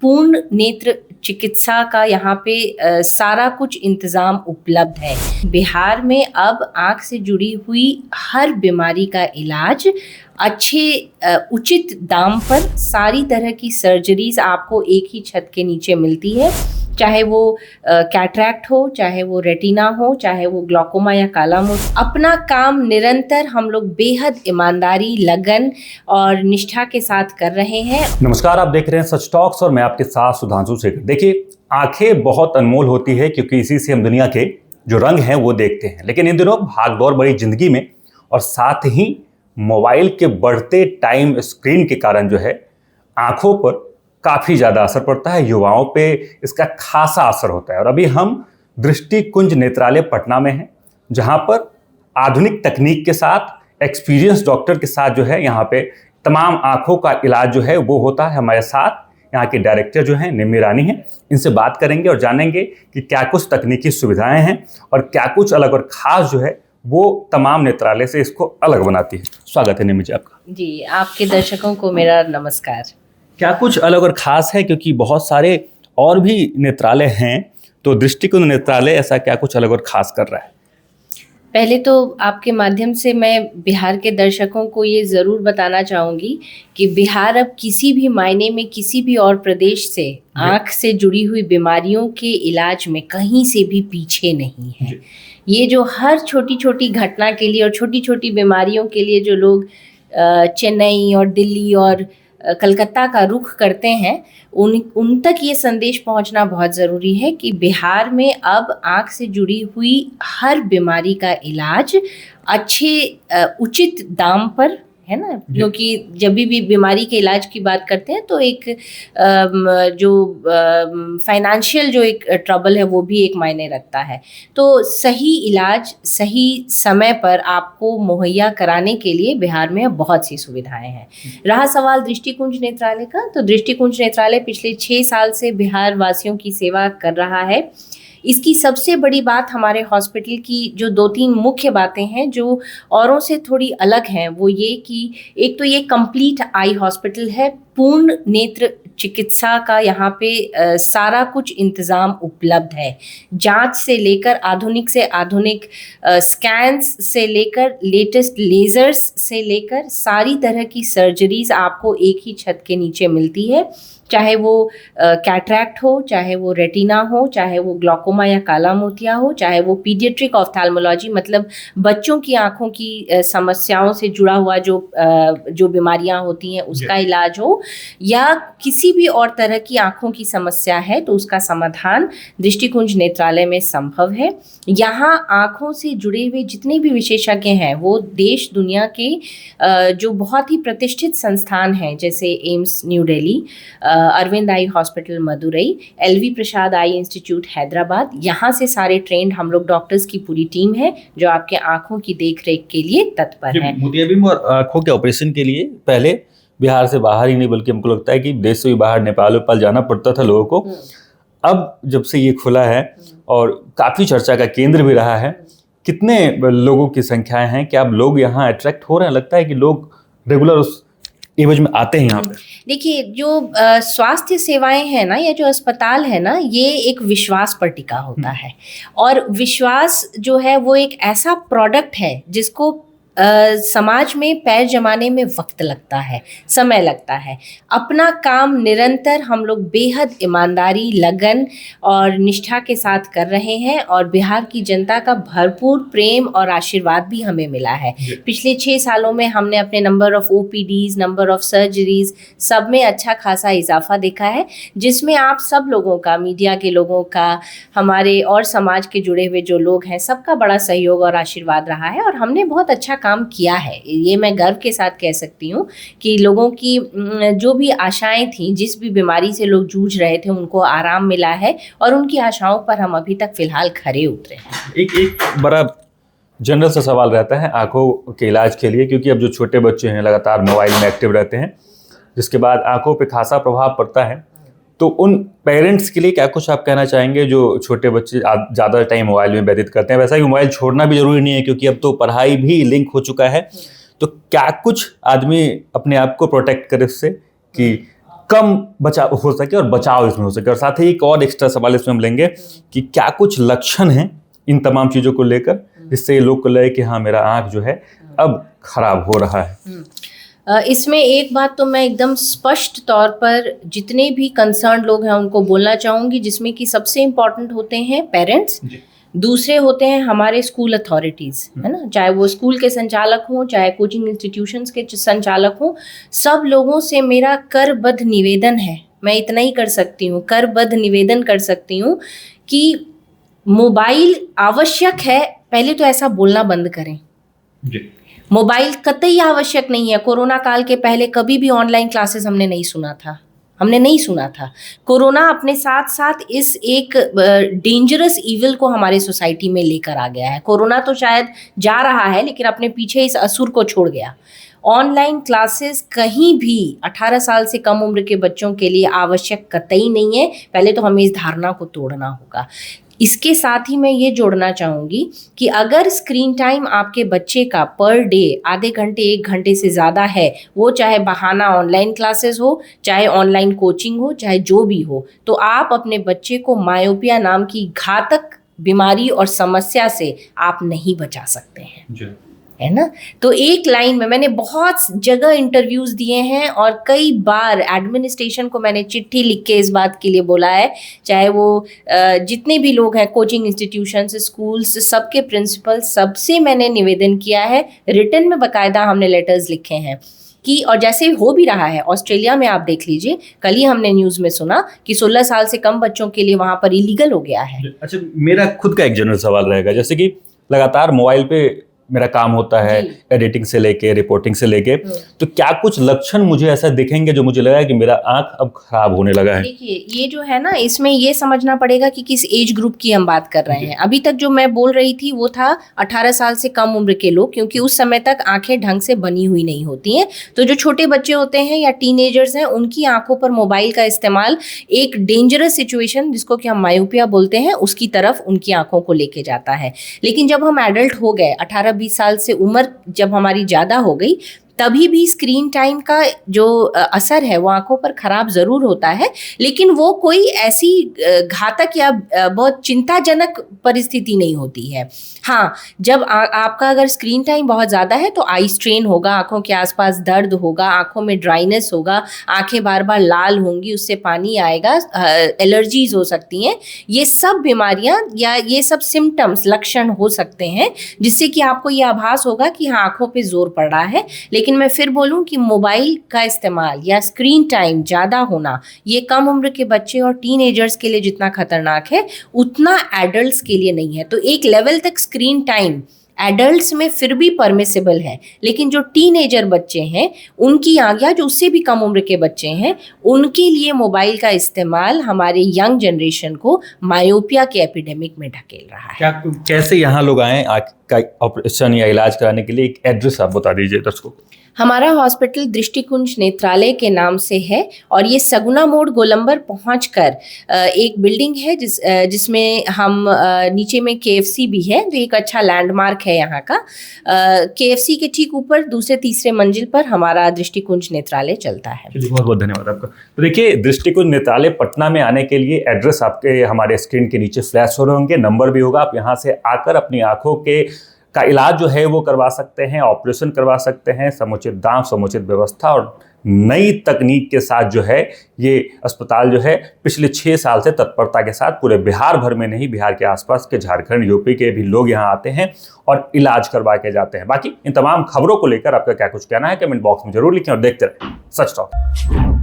पूर्ण नेत्र चिकित्सा का यहाँ पे सारा कुछ इंतज़ाम उपलब्ध है। बिहार में अब आँख से जुड़ी हुई हर बीमारी का इलाज अच्छे उचित दाम पर सारी तरह की सर्जरीज आपको एक ही छत के नीचे मिलती है। चाहे वो कैटरैक्ट हो, चाहे वो रेटिना हो, चाहे वो ग्लॉकोमा या काला मोतिया। अपना काम निरंतर हम लोग बेहद ईमानदारी, लगन और निष्ठा के साथ कर रहे हैं। नमस्कार, आप देख रहे हैं सच टॉक्स और मैं आपके साथ सुधांशु शेखर। देखिए, आंखें बहुत अनमोल होती है क्योंकि इसी से हम दुनिया के जो रंग हैं वो देखते हैं। लेकिन इन दिनों भागदौड़ भरी जिंदगी में और साथ ही मोबाइल के बढ़ते टाइम स्क्रीन के कारण जो है आंखों पर काफ़ी ज़्यादा असर पड़ता है। युवाओं पे इसका खासा असर होता है। और अभी हम दृष्टिकुंज नेत्रालय पटना में हैं, जहाँ पर आधुनिक तकनीक के साथ एक्सपीरियंस डॉक्टर के साथ जो है यहाँ पे तमाम आंखों का इलाज जो है वो होता है। हमारे साथ यहाँ के डायरेक्टर जो हैं निम्मी रानी हैं। इनसे बात करेंगे और जानेंगे कि क्या कुछ तकनीकी सुविधाएं हैं और क्या कुछ अलग और ख़ास जो है वो तमाम नेत्रालय से इसको अलग बनाती है। स्वागत है निम्मी जी आपका। जी, आपके दर्शकों को मेरा नमस्कार। क्या कुछ अलग और ख़ास है, क्योंकि बहुत सारे और भी नेत्रालय हैं, तो दृष्टिकुंज नेत्रालय ऐसा क्या कुछ अलग और ख़ास कर रहा है? पहले तो आपके माध्यम से मैं बिहार के दर्शकों को ये ज़रूर बताना चाहूँगी कि बिहार अब किसी भी मायने में किसी भी और प्रदेश से आँख से जुड़ी हुई बीमारियों के इलाज में कहीं से भी पीछे नहीं है। ये जो हर छोटी छोटी घटना के लिए और छोटी छोटी बीमारियों के लिए जो लोग चेन्नई और दिल्ली और कलकत्ता का रुख करते हैं, उन तक ये संदेश पहुंचना बहुत ज़रूरी है कि बिहार में अब आँख से जुड़ी हुई हर बीमारी का इलाज अच्छे उचित दाम पर है ना। क्योंकि जब भी बीमारी के इलाज की बात करते हैं तो एक जो फाइनेंशियल जो एक ट्रबल है वो भी एक मायने रखता है। तो सही इलाज सही समय पर आपको मुहैया कराने के लिए बिहार में बहुत सी सुविधाएं हैं। रहा सवाल दृष्टिकुंज नेत्रालय का, तो दृष्टिकुंज नेत्रालय पिछले 6 साल से बिहार वासियों की सेवा कर रहा है। इसकी सबसे बड़ी बात हमारे हॉस्पिटल की जो 2-3 मुख्य बातें हैं जो औरों से थोड़ी अलग हैं, वो ये कि एक तो ये कंप्लीट आई हॉस्पिटल है। पूर्ण नेत्र चिकित्सा का यहाँ पे सारा कुछ इंतज़ाम उपलब्ध है। जांच से लेकर आधुनिक से आधुनिक स्कैन्स से लेकर लेटेस्ट लेज़र्स से लेकर सारी तरह की सर्जरीज आपको एक ही छत के नीचे मिलती है। चाहे वो कैटरैक्ट हो, चाहे वो रेटिना हो, चाहे वो ग्लॉकोमा या काला मोतिया हो, चाहे वो पीडियाट्रिक ऑफ्थेल्मोलॉजी मतलब बच्चों की आँखों की समस्याओं से जुड़ा हुआ जो बीमारियां होती हैं उसका इलाज हो, या किसी भी और तरह की आँखों की समस्या है तो उसका समाधान दृष्टिकुंज नेत्रालय में संभव है। यहाँ आँखों से जुड़े हुए जितने भी विशेषज्ञ हैं वो देश दुनिया के जो बहुत ही प्रतिष्ठित संस्थान हैं, जैसे AIIMS New Delhi, Aravind eye hospital Madurai, L V Prasad eye institute Hyderabad, यहाँ से सारे ट्रेंड हम लोग डॉक्टर्स की पूरी टीम है जो आपके आँखों की देखरेख के लिए तत्पर है। मोतियाबिंद और आँखों के ऑपरेशन के लिए पहले बिहार से बाहर ही नहीं बल्कि हमको लगता है कि देश से भी बाहर नेपाल जाना पड़ता था लोगों को। अब जब से ये खुला है और काफ़ी चर्चा का केंद्र भी रहा है, कितने लोगों की संख्याएं हैं? क्या अब लोग यहाँ अट्रैक्ट हो रहे हैं? लगता है कि लोग रेगुलर उस एवज में आते हैं यहाँ पे? देखिए, जो स्वास्थ्य सेवाएं हैं ना, या जो अस्पताल है ना, ये एक विश्वास पर टिका होता है। और विश्वास जो है वो एक ऐसा प्रोडक्ट है जिसको समाज में पैर जमाने में वक्त लगता है, समय लगता है। अपना काम निरंतर हम लोग बेहद ईमानदारी, लगन और निष्ठा के साथ कर रहे हैं और बिहार की जनता का भरपूर प्रेम और आशीर्वाद भी हमें मिला है। पिछले 6 सालों में हमने अपने number of OPTs, number of surgeries सब में अच्छा खासा इजाफा देखा है, जिसमें आप सब लोगों का, मीडिया के लोगों का, हमारे और समाज के जुड़े हुए जो लोग हैं, सबका बड़ा सहयोग और आशीर्वाद रहा है और हमने बहुत अच्छा काम किया है। ये मैं गर्व के साथ कह सकती हूँ कि लोगों की जो भी आशाएं थी, जिस भी बीमारी से लोग जूझ रहे थे, उनको आराम मिला है और उनकी आशाओं पर हम अभी तक फिलहाल खरे उतरे हैं। एक बड़ा जनरल सा सवाल रहता है आंखों के इलाज के लिए, क्योंकि अब जो छोटे बच्चे हैं लगातार मोबाइल में एक्टिव रहते हैं, जिसके बाद आंखों पे खासा प्रभाव पड़ता है। तो उन पेरेंट्स के लिए क्या कुछ आप कहना चाहेंगे जो छोटे बच्चे ज़्यादा टाइम मोबाइल में व्यतीत करते हैं? वैसा ही मोबाइल छोड़ना भी ज़रूरी नहीं है, क्योंकि अब तो पढ़ाई भी लिंक हो चुका है। तो क्या कुछ आदमी अपने आप को प्रोटेक्ट करे उससे कि कम बचाव हो सके और बचाव इसमें हो सके। और साथ ही एक और एक्स्ट्रा सवाल इसमें हम लेंगे कि क्या कुछ लक्षण हैं इन तमाम चीज़ों को लेकर जिससे ये लोग को लगे कि हाँ मेरा आँख जो है अब खराब हो रहा है। इसमें एक बात तो मैं एकदम स्पष्ट तौर पर जितने भी कंसर्न लोग हैं उनको बोलना चाहूँगी, जिसमें कि सबसे इम्पॉर्टेंट होते हैं पेरेंट्स, दूसरे होते हैं हमारे स्कूल अथॉरिटीज़, है ना, चाहे वो स्कूल के संचालक हों, चाहे कोचिंग इंस्टीट्यूशंस के संचालक हों। सब लोगों से मेरा करबद्ध निवेदन है, मैं इतना ही कर सकती हूँ, करबद्ध निवेदन कर सकती हूँ कि मोबाइल आवश्यक है, पहले तो ऐसा बोलना बंद करें। मोबाइल कतई आवश्यक नहीं है। कोरोना काल के पहले कभी भी ऑनलाइन क्लासेस हमने नहीं सुना था। कोरोना अपने साथ साथ इस एक डेंजरस इविल को हमारे सोसाइटी में लेकर आ गया है। कोरोना तो शायद जा रहा है लेकिन अपने पीछे इस असुर को छोड़ गया। ऑनलाइन क्लासेस कहीं भी 18 साल से कम उम्र के बच्चों के लिए आवश्यक कतई नहीं है। पहले तो हमें इस धारणा को तोड़ना होगा। इसके साथ ही मैं ये जोड़ना चाहूँगी कि अगर स्क्रीन टाइम आपके बच्चे का पर डे आधे घंटे 1 घंटे से ज़्यादा है, वो चाहे बहाना ऑनलाइन क्लासेस हो, चाहे ऑनलाइन कोचिंग हो, चाहे जो भी हो, तो आप अपने बच्चे को मायोपिया नाम की घातक बीमारी और समस्या से आप नहीं बचा सकते हैं, है ना। तो एक लाइन में मैंने बहुत जगह इंटरव्यूज़ दिए हैं और कई बार एडमिनिस्ट्रेशन को मैंने चिट्ठी लिख के इस बात के लिए बोला है, चाहे वो जितने भी लोग हैं, कोचिंग इंस्टीट्यूशंस, स्कूल्स, सबके प्रिंसिपल, सबसे मैंने निवेदन किया है। रिटन में बाकायदा हमने लेटर्स लिखे हैं कि, और जैसे हो भी रहा है ऑस्ट्रेलिया में, आप देख लीजिए, कल ही हमने न्यूज़ में सुना कि 16 साल से कम बच्चों के लिए वहाँ पर इलीगल हो गया है। अच्छा, मेरा खुद का एक जनरल सवाल रहेगा, जैसे कि लगातार मोबाइल पे मेरा काम होता है, एडिटिंग से लेके रिपोर्टिंग से लेके, तो क्या कुछ लक्षण मुझे ऐसा दिखेंगे जो मुझे लगा कि मेरा आंख अब खराब होने लगा है? देखिए, ये जो है ना, इसमें ये समझना पड़ेगा कि किस एज ग्रुप की हम बात कर रहे हैं। अभी तक जो मैं बोल रही थी वो था 18 साल से कम उम्र के लोग, क्योंकि उस समय तक आंखें ढंग से बनी हुई नहीं होती हैं। तो जो छोटे बच्चे होते हैं या टीनेजर्स हैं, उनकी आंखों पर मोबाइल का इस्तेमाल एक डेंजरस सिचुएशन, जिसको कि हम मायोपिया बोलते हैं, उसकी तरफ उनकी आंखों को लेके जाता है। लेकिन जब हम एडल्ट हो गए, 18-20 साल से उम्र जब हमारी ज़्यादा हो गई, तभी भी स्क्रीन टाइम का जो असर है वो आंखों पर ख़राब ज़रूर होता है, लेकिन वो कोई ऐसी घातक या बहुत चिंताजनक परिस्थिति नहीं होती है। हाँ, जब आपका अगर स्क्रीन टाइम बहुत ज़्यादा है तो आई स्ट्रेन होगा, आँखों के आसपास दर्द होगा, आँखों में ड्राइनेस होगा, आँखें बार बार लाल होंगी, उससे पानी आएगा, एलर्जीज़ हो सकती हैं। ये सब बीमारियाँ या ये सब सिम्टम्स, लक्षण हो सकते हैं जिससे कि आपको ये आभास होगा कि हाँ, आँखों पे जोर पड़ रहा है। लेकिन मैं फिर बोलूं कि मोबाइल का इस्तेमाल या स्क्रीन टाइम ज़्यादा होना, ये कम उम्र के बच्चे और टीनेजर्स के लिए जितना खतरनाक है, उतना एडल्ट्स के लिए नहीं है। तो एक लेवल तक स्क्रीन टाइम एडल्ट्स में फिर भी परमिसिबल है, लेकिन जो टीनेजर बच्चे हैं उनकी आज्ञा, जो उससे भी कम उम्र के बच्चे हैं, उनके लिए मोबाइल का इस्तेमाल हमारे यंग जनरेशन को मायोपिया के एपिडेमिक में ढकेल रहा है। क्या कैसे यहाँ लोग आएँ आँख का ऑपरेशन या इलाज कराने के लिए? एक एड्रेस आप बता दीजिए दर्शकों को। हमारा हॉस्पिटल दृष्टिकुंज नेत्रालय के नाम से है और ये सगुना मोड़ गोलंबर पहुंचकर एक बिल्डिंग है जिसमें हम नीचे में KFC भी है, तो एक अच्छा लैंडमार्क है यहाँ का। KFC के ठीक ऊपर दूसरे तीसरे मंजिल पर हमारा दृष्टिकुंज नेत्रालय चलता है। बहुत बहुत धन्यवाद आपका। तो देखिए, दृष्टिकुंज नेत्रालय पटना में आने के लिए एड्रेस आपके हमारे स्क्रीन के नीचे फ्लैश हो रहे होंगे, नंबर भी होगा। आप यहाँ से आकर अपनी आंखों के का इलाज जो है वो करवा सकते हैं, ऑपरेशन करवा सकते हैं, समुचित दाम, समुचित व्यवस्था और नई तकनीक के साथ जो है ये अस्पताल जो है पिछले 6 साल से तत्परता के साथ पूरे बिहार भर में नहीं, बिहार के आसपास के झारखंड, यूपी के भी लोग यहाँ आते हैं और इलाज करवा के जाते हैं। बाकी इन तमाम खबरों को लेकर आपका क्या कुछ कहना है कमेंट बॉक्स में जरूर लिखें और देखते रहें सच टॉक।